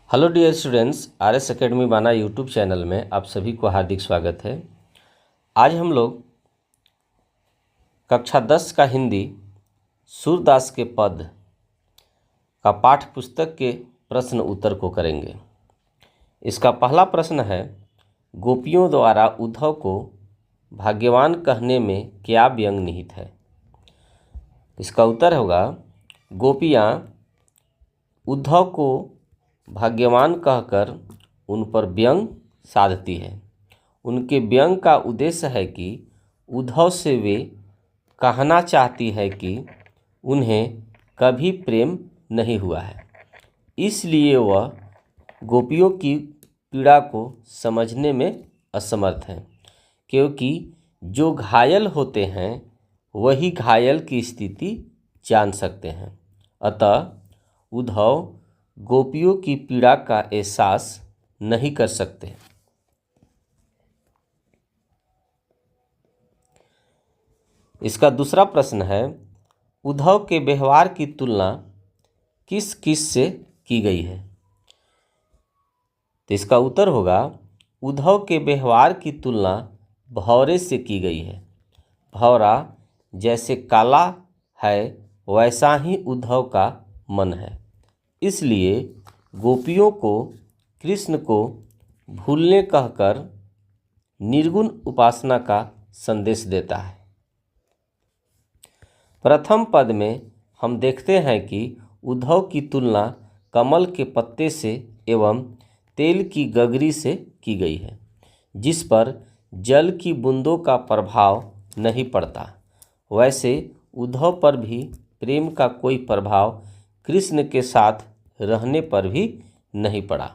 Hello dear students, RS academy बाना YouTube channel में आप सभी को हार्दिक स्वागत है। आज हम लोग कक्षा 10 का हिंदी सूरदास के पद का पाठ्य पुस्तक के प्रश्न उत्तर को करेंगे। इसका पहला प्रश्न है, गोपियों द्वारा उद्धव को भाग्यवान कहने में क्या व्यंग निहित है। इसका उत्तर होगा, गोपियाँ उद्धव को भाग्यवान कहकर उन पर व्यंग साधती है। उनके व्यंग का उद्देश्य है कि उद्धव से वे कहना चाहती है कि उन्हें कभी प्रेम नहीं हुआ है, इसलिए वह गोपियों की पीड़ा को समझने में असमर्थ हैं, क्योंकि जो घायल होते हैं वही घायल की स्थिति जान सकते हैं। अतः उद्धव गोपियों की पीड़ा का एहसास नहीं कर सकते। इसका दूसरा प्रश्न है, उद्धव के व्यवहार की तुलना किस किस से की गई है। तो इसका उत्तर होगा, उद्धव के व्यवहार की तुलना भौरे से की गई है। भौरा जैसे काला है वैसा ही उद्धव का मन है, इसलिए गोपियों को कृष्ण को भूलने कहकर निर्गुण उपासना का संदेश देता है। प्रथम पद में हम देखते हैं कि उद्धव की तुलना कमल के पत्ते से एवं तेल की गगरी से की गई है, जिस पर जल की बूंदों का प्रभाव नहीं पड़ता। वैसे उद्धव पर भी प्रेम का कोई प्रभाव कृष्ण के साथ रहने पर भी नहीं पड़ा।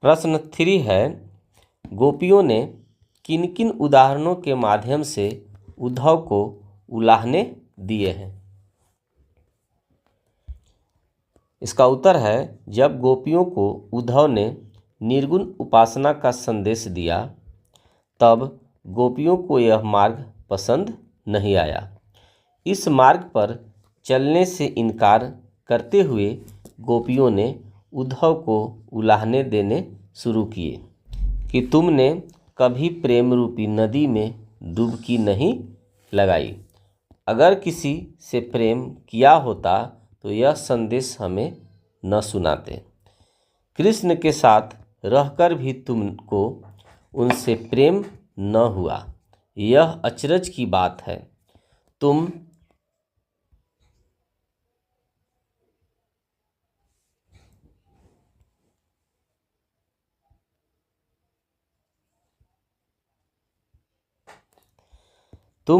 प्रश्न 3 है, गोपियों ने किन किन उदाहरणों के माध्यम से उद्धव को उलाहने दिए हैं। इसका उत्तर है, जब गोपियों को उद्धव ने निर्गुण उपासना का संदेश दिया तब गोपियों को यह मार्ग पसंद नहीं आया। इस मार्ग पर चलने से इनकार करते हुए गोपियों ने उद्धव को उलाहने देने शुरू किए कि तुमने कभी प्रेम रूपी नदी में डुबकी नहीं लगाई। अगर किसी से प्रेम किया होता तो यह संदेश हमें न सुनाते। कृष्ण के साथ रहकर भी तुमको उनसे प्रेम न हुआ, यह अचरज की बात है। तुम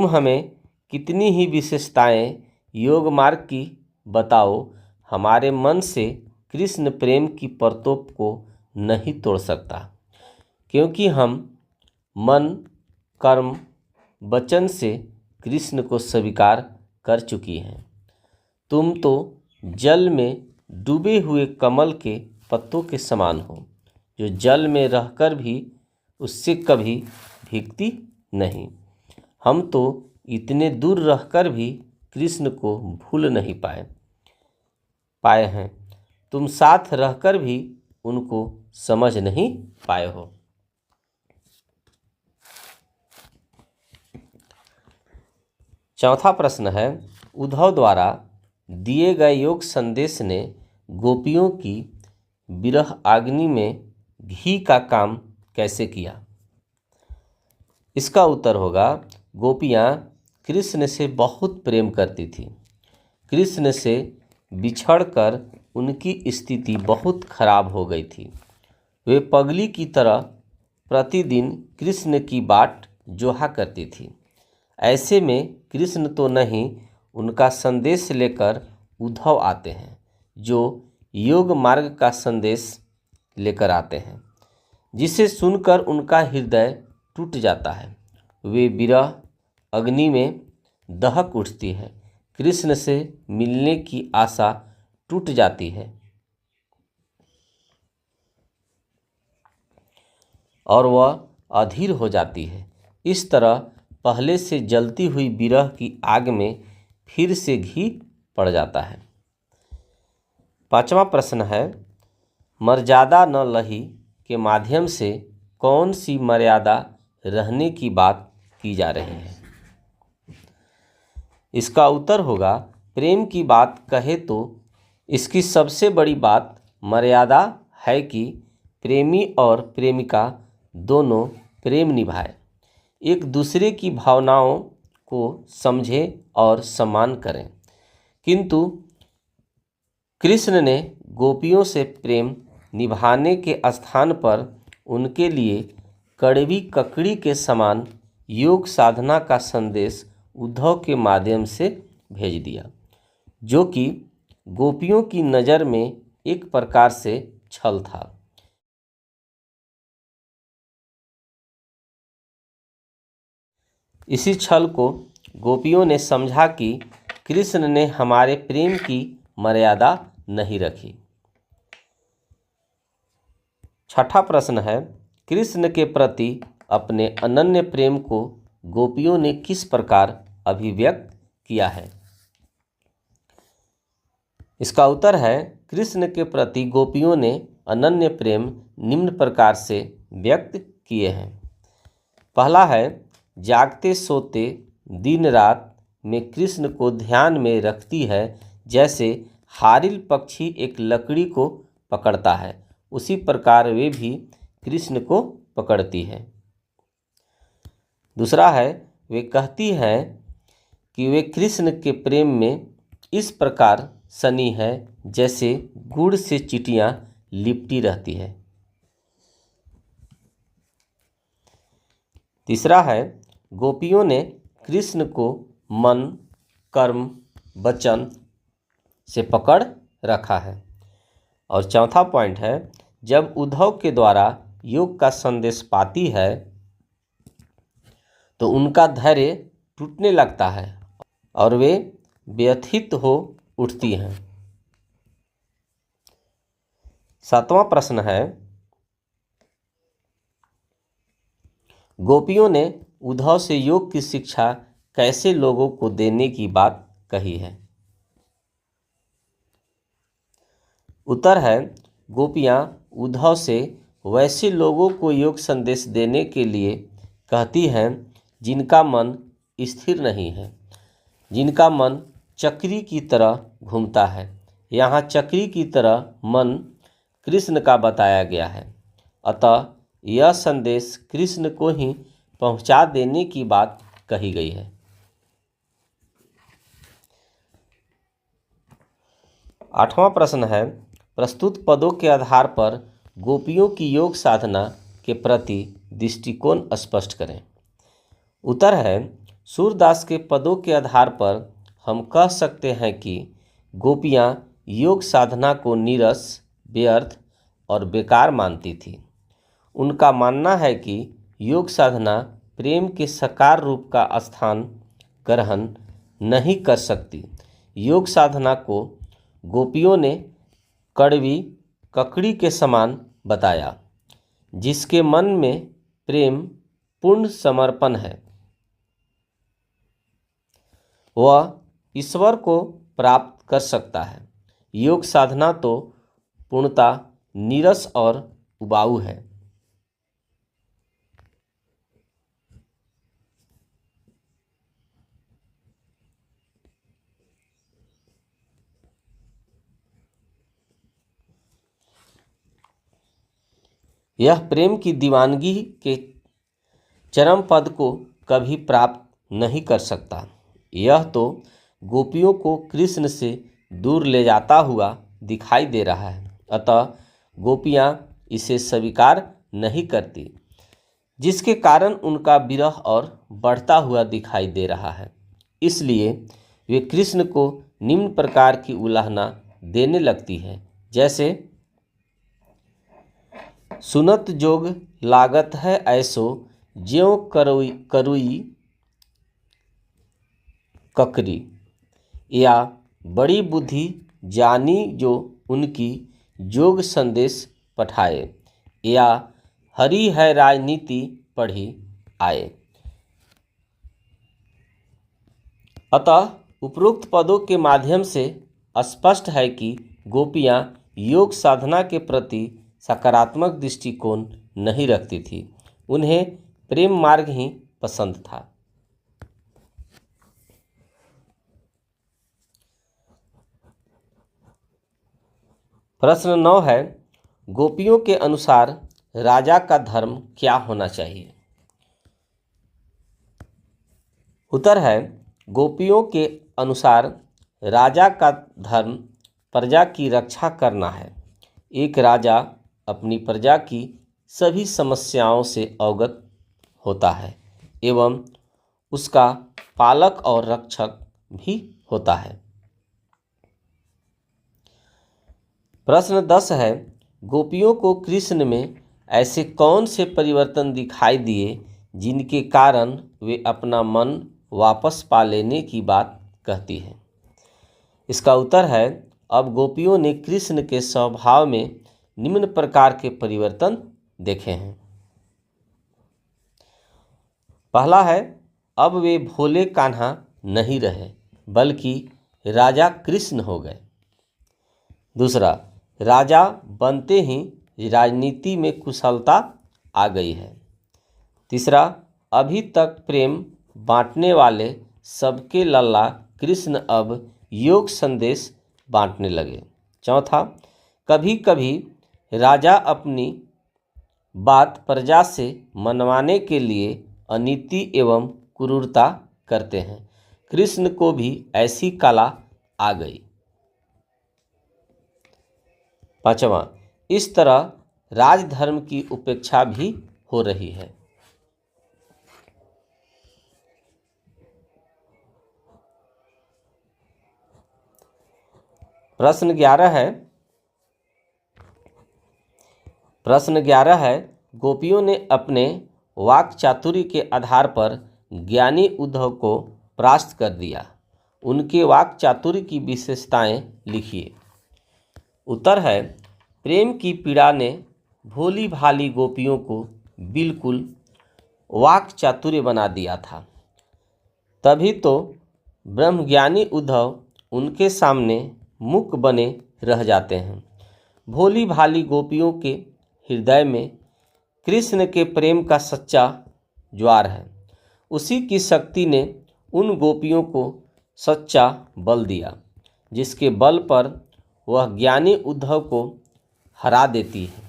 हमें कितनी ही विशेषताएं योग मार्ग की बताओ, हमारे मन से कृष्ण प्रेम की परतों को नहीं तोड़ सकता, क्योंकि हम मन, कर्म, वचन से कृष्ण को स्वीकार कर चुकी हैं। तुम तो जल में डूबे हुए कमल के पत्तों के समान हो, जो जल में रहकर भी उससे कभी भीगती नहीं। हम तो इतने दूर रहकर भी कृष्ण को भूल नहीं पाए हैं। तुम साथ रहकर भी उनको समझ नहीं पाए हो। चौथा प्रश्न है, उद्धव द्वारा दिए गए योग संदेश ने गोपियों की विरह अग्नि में घी का काम कैसे किया। इसका उत्तर होगा, गोपियाँ कृष्ण से बहुत प्रेम करती थीं। कृष्ण से बिछड़कर उनकी स्थिति बहुत खराब हो गई थी। वे पगली की तरह प्रतिदिन कृष्ण की बाट जोहा करती थी। ऐसे में कृष्ण तो नहीं, उनका संदेश लेकर उद्धव आते हैं, जो योग मार्ग का संदेश लेकर आते हैं, जिसे सुनकर उनका हृदय टूट जाता है। वे विरह अग्नि में दहक उठती है। कृष्ण से मिलने की आशा टूट जाती है और वह अधीर हो जाती है। इस तरह पहले से जलती हुई बिरह की आग में फिर से घी पड़ जाता है। 5वां प्रश्न है, मर्यादा न लही के माध्यम से कौन सी मर्यादा रहने की बात की जा रही है? इसका उत्तर होगा, प्रेम की बात कहे तो इसकी सबसे बड़ी बात मर्यादा है कि प्रेमी और प्रेमिका दोनों प्रेम निभाए, एक दूसरे की भावनाओं को समझें और सम्मान करें। किंतु कृष्ण ने गोपियों से प्रेम निभाने के स्थान पर उनके लिए कड़वी ककड़ी के समान योग साधना का संदेश उद्धव के माध्यम से भेज दिया, जो कि गोपियों की नज़र में एक प्रकार से छल था। इसी छल को गोपियों ने समझा कि कृष्ण ने हमारे प्रेम की मर्यादा नहीं रखी। 6ठा प्रश्न है, कृष्ण के प्रति अपने अनन्य प्रेम को गोपियों ने किस प्रकार अभिव्यक्त किया है? इसका उत्तर है, कृष्ण के प्रति गोपियों ने अनन्य प्रेम निम्न प्रकार से व्यक्त किए हैं। पहला है, जागते सोते दिन रात में कृष्ण को ध्यान में रखती है, जैसे हारिल पक्षी एक लकड़ी को पकड़ता है, उसी प्रकार वे भी कृष्ण को पकड़ती है। दूसरा है, वे कहती हैं कि वे कृष्ण के प्रेम में इस प्रकार सनी है जैसे गुड़ से चींटियां लिपटी रहती है। तीसरा है, गोपियों ने कृष्ण को मन, कर्म, वचन से पकड़ रखा है। और चौथा पॉइंट है, जब उद्धव के द्वारा योग का संदेश पाती है तो उनका धैर्य टूटने लगता है और वे व्यथित हो उठती हैं। 7वां प्रश्न है, गोपियों ने उद्धव से योग की शिक्षा कैसे लोगों को देने की बात कही है? उत्तर है, गोपियां उद्धव से वैसे लोगों को योग संदेश देने के लिए कहती हैं जिनका मन स्थिर नहीं है, जिनका मन चक्री की तरह घूमता है। यहाँ चक्री की तरह मन कृष्ण का बताया गया है, अतः यह संदेश कृष्ण को ही पहुँचा देने की बात कही गई है। 8वां प्रश्न है, प्रस्तुत पदों के आधार पर गोपियों की योग साधना के प्रति दृष्टिकोण स्पष्ट करें। उत्तर है, सूरदास के पदों के आधार पर हम कह सकते हैं कि गोपियां योग साधना को नीरस, व्यर्थ और बेकार मानती थी। उनका मानना है कि योग साधना प्रेम के साकार रूप का स्थान ग्रहण नहीं कर सकती। योग साधना को गोपियों ने कड़वी ककड़ी के समान बताया, जिसके मन में प्रेम पूर्ण समर्पण है, वह ईश्वर को प्राप्त कर सकता है। योग साधना तो पूर्णतः नीरस और उबाऊ है। यह प्रेम की दीवानगी के चरम पद को कभी प्राप्त नहीं कर सकता। यह तो गोपियों को कृष्ण से दूर ले जाता हुआ दिखाई दे रहा है, अतः गोपियां इसे स्वीकार नहीं करती, जिसके कारण उनका विरह और बढ़ता हुआ दिखाई दे रहा है। इसलिए वे कृष्ण को निम्न प्रकार की उलाहना देने लगती है, जैसे सुनत जोग लागत है ऐसो ज्यों करुई ककरी, या बड़ी बुद्धि जानी जो उनकी जोग संदेश पठाए, या हरि है राजनीति पढ़ी आए। अतः उपरोक्त पदों के माध्यम से स्पष्ट है कि गोपियाँ योग साधना के प्रति सकारात्मक दृष्टिकोण नहीं रखती थी, उन्हें प्रेम मार्ग ही पसंद था। प्रश्न 9 है, गोपियों के अनुसार राजा का धर्म क्या होना चाहिए? उत्तर है, गोपियों के अनुसार राजा का धर्म प्रजा की रक्षा करना है। एक राजा अपनी प्रजा की सभी समस्याओं से अवगत होता है एवं उसका पालक और रक्षक भी होता है। प्रश्न 10 है, गोपियों को कृष्ण में ऐसे कौन से परिवर्तन दिखाई दिए जिनके कारण वे अपना मन वापस पा लेने की बात कहती हैं? इसका उत्तर है, अब गोपियों ने कृष्ण के स्वभाव में निम्न प्रकार के परिवर्तन देखे हैं। पहला है, अब वे भोले कान्हा नहीं रहे बल्कि राजा कृष्ण हो गए। दूसरा, राजा बनते ही राजनीति में कुशलता आ गई है। तीसरा, अभी तक प्रेम बांटने वाले सबके लल्ला कृष्ण अब योग संदेश बांटने लगे। चौथा, कभी कभी राजा अपनी बात प्रजा से मनवाने के लिए अनीति एवं क्रूरता करते हैं। कृष्ण को भी ऐसी कला आ गई। पांचवा, इस तरह राजधर्म की उपेक्षा भी हो रही है। प्रश्न 11 है, गोपियों ने अपने वाक चातुर्य के आधार पर ज्ञानी उद्धव को परास्त कर दिया। उनके वाक चातुर्य की विशेषताएं लिखिए। उत्तर है, प्रेम की पीड़ा ने भोली भाली गोपियों को बिल्कुल वाक चातुर्य बना दिया था। तभी तो ब्रह्मज्ञानी उद्धव उनके सामने मूक बने रह जाते हैं। भोली भाली गोपियों के हृदय में कृष्ण के प्रेम का सच्चा ज्वार है। उसी की शक्ति ने उन गोपियों को सच्चा बल दिया, जिसके बल पर वह ज्ञानी उद्धव को हरा देती है।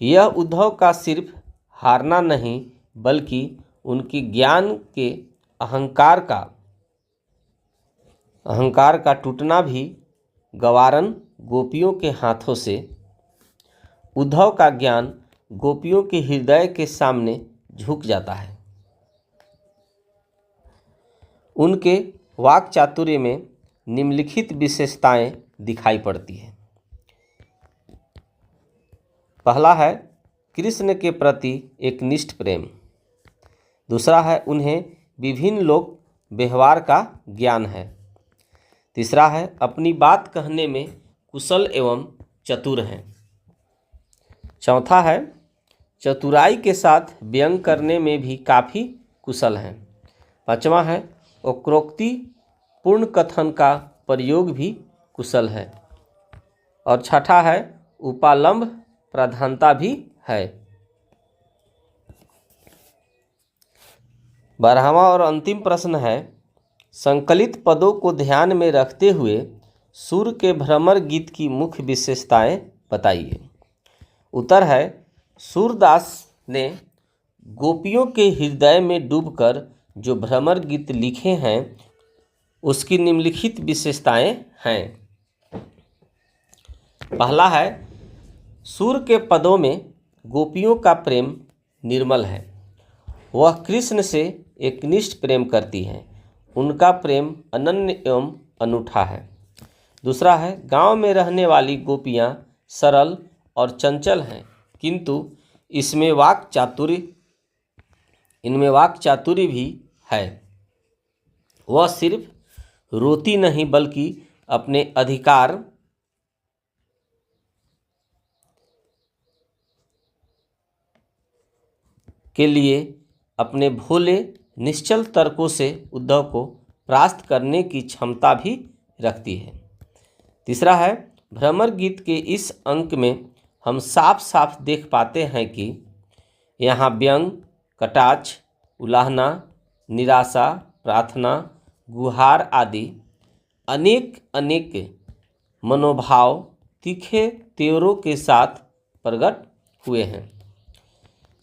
यह उद्धव का सिर्फ हारना नहीं बल्कि उनके ज्ञान के अहंकार का टूटना भी गवारन गोपियों के हाथों से। उद्धव का ज्ञान गोपियों के हृदय के सामने झुक जाता है। उनके वाक चातुर्य में निम्नलिखित विशेषताएं दिखाई पड़ती हैं। पहला है, कृष्ण के प्रति एक निष्ठ प्रेम। दूसरा है, उन्हें विभिन्न लोक व्यवहार का ज्ञान है। तीसरा है, अपनी बात कहने में कुशल एवं चतुर हैं। चौथा है, चतुराई के साथ व्यंग करने में भी काफ़ी कुशल हैं। पांचवा है, वक्रोक्ति पूर्ण कथन का प्रयोग भी कुशल है। और छठा है, उपालंब प्रधानता भी है। 12वां और अंतिम प्रश्न है, संकलित पदों को ध्यान में रखते हुए सूर के भ्रमर गीत की मुख्य विशेषताएं बताइए। उत्तर है, सूरदास ने गोपियों के हृदय में डूबकर जो भ्रमर गीत लिखे हैं उसकी निम्नलिखित विशेषताएं हैं। पहला है, सूर के पदों में गोपियों का प्रेम निर्मल है। वह कृष्ण से एक निष्ठ प्रेम करती हैं। उनका प्रेम अनन्य एवं अनूठा है। दूसरा है, गांव में रहने वाली गोपियां सरल और चंचल हैं, किंतु इनमें वाक चातुर्य भी है। वह सिर्फ रोती नहीं बल्कि अपने अधिकार के लिए अपने भोले निश्चल तर्कों से उद्धव को परास्त करने की क्षमता भी रखती है। तीसरा है, भ्रमर गीत के इस अंक में हम साफ साफ देख पाते हैं कि यहाँ व्यंग, कटाक्ष, उलाहना, निराशा, प्रार्थना, गुहार आदि अनेक अनेक मनोभाव तीखे तेवरों के साथ प्रकट हुए हैं।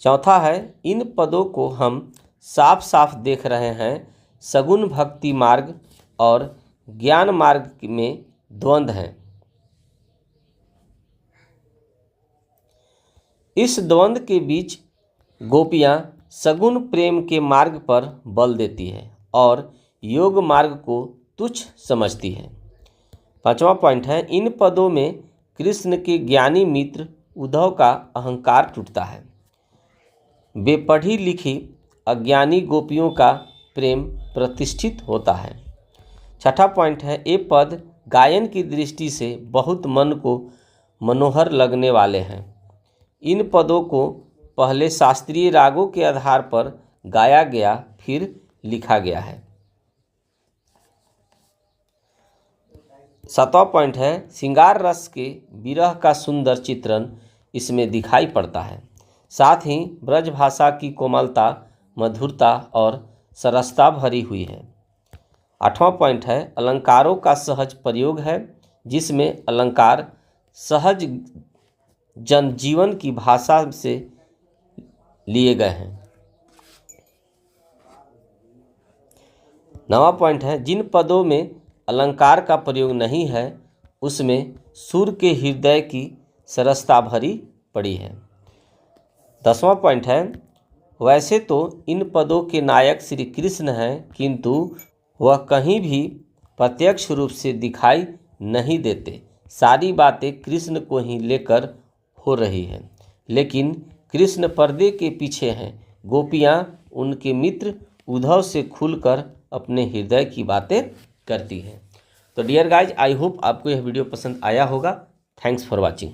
चौथा है, इन पदों को हम साफ साफ देख रहे हैं सगुण भक्ति मार्ग और ज्ञान मार्ग में द्वंद्व है। इस द्वंद्व के बीच गोपियाँ सगुण प्रेम के मार्ग पर बल देती है और योग मार्ग को तुच्छ समझती है। पांचवा पॉइंट है, इन पदों में कृष्ण के ज्ञानी मित्र उद्धव का अहंकार टूटता है। बेपढ़ी लिखी अज्ञानी गोपियों का प्रेम प्रतिष्ठित होता है। छठा पॉइंट है, ये पद गायन की दृष्टि से बहुत मन को मनोहर लगने वाले हैं। इन पदों को पहले शास्त्रीय रागों के आधार पर गाया गया, फिर लिखा गया है। सातवां पॉइंट है, श्रृंगार रस के विरह का सुंदर चित्रण इसमें दिखाई पड़ता है। साथ ही ब्रज भाषा की कोमलता, मधुरता और सरसता भरी हुई है। आठवां पॉइंट है, अलंकारों का सहज प्रयोग है, जिसमें अलंकार सहज जनजीवन की भाषा से लिए गए हैं। नवा पॉइंट है, जिन पदों में अलंकार का प्रयोग नहीं है उसमें सुर के हृदय की सरसता भरी पड़ी है। 10वां पॉइंट है, वैसे तो इन पदों के नायक श्री कृष्ण हैं, किंतु वह कहीं भी प्रत्यक्ष रूप से दिखाई नहीं देते। सारी बातें कृष्ण को ही लेकर हो रही हैं, लेकिन कृष्ण पर्दे के पीछे हैं। गोपियाँ उनके मित्र उद्धव से खुलकर अपने हृदय की बातें करती हैं। तो डियर गाइज, आई होप आपको यह वीडियो पसंद आया होगा। Thanks for watching.